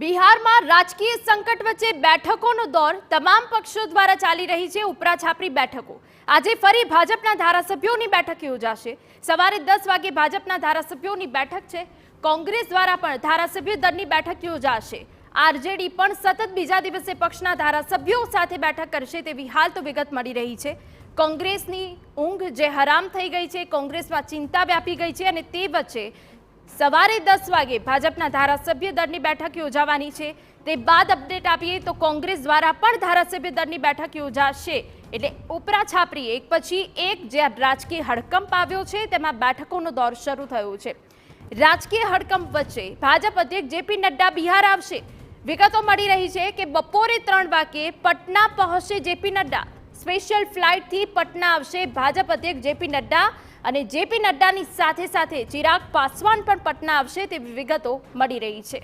બિહારમાં રાજકીય સંકટ વચ્ચે બેઠકોનો દોર તમામ પક્ષો દ્વારા ચાલી રહી છે। ઉપરાછાપરી બેઠકો આજે ફરી ભાજપના ધારાસભ્યોની બેઠક યોજાશે। સવારે 10 વાગે ભાજપના ધારાસભ્યોની બેઠક છે। કોંગ્રેસ દ્વારા પણ ધારાસભ્ય દળની બેઠક યોજાશે। આરજેડી પણ સતત બીજા દિવસે પક્ષના ધારાસભ્યો સાથે બેઠક કરશે તેવી હાલ તો વિગત મળી રહી છે। કોંગ્રેસની ઊંઘ જે હરામ થઈ ગઈ છે, કોંગ્રેસમાં ચિંતા વ્યાપી ગઈ છે અને તે વચ્ચે સવારે 10 વાગે ભાજપના ધારાસભ્ય દળની બેઠક યોજાવાની છે। તે બાદ અપડેટ આપીએ તો કોંગ્રેસ દ્વારા પણ ધારાસભ્ય દળની બેઠક યોજાશે। એટલે ઉપરાછાપરી એક પછી એક જે રાજકીય હડકંપ આવ્યો છે તેમાં બેઠકોનો દોર શરૂ થયો છે। રાજકીય હડકંપ વચ્ચે ભાજપ અધ્યક્ષ જેપી નડ્ડા બિહાર આવશે। વિગતો મળી રહી છે કે બપોરે 3 વાગે પટના પહોંચશે જેપી નડ્ડા। સ્પેશિયલ ફ્લાઇટથી પટના આવશે ભાજપ અધ્યક્ષ જેપી નડ્ડા અને જેપી નડ્ડાની સાથે સાથે ચિરાગ પાસવાન પણ પટના આવશે તેવી વિગતો મળી રહી છે।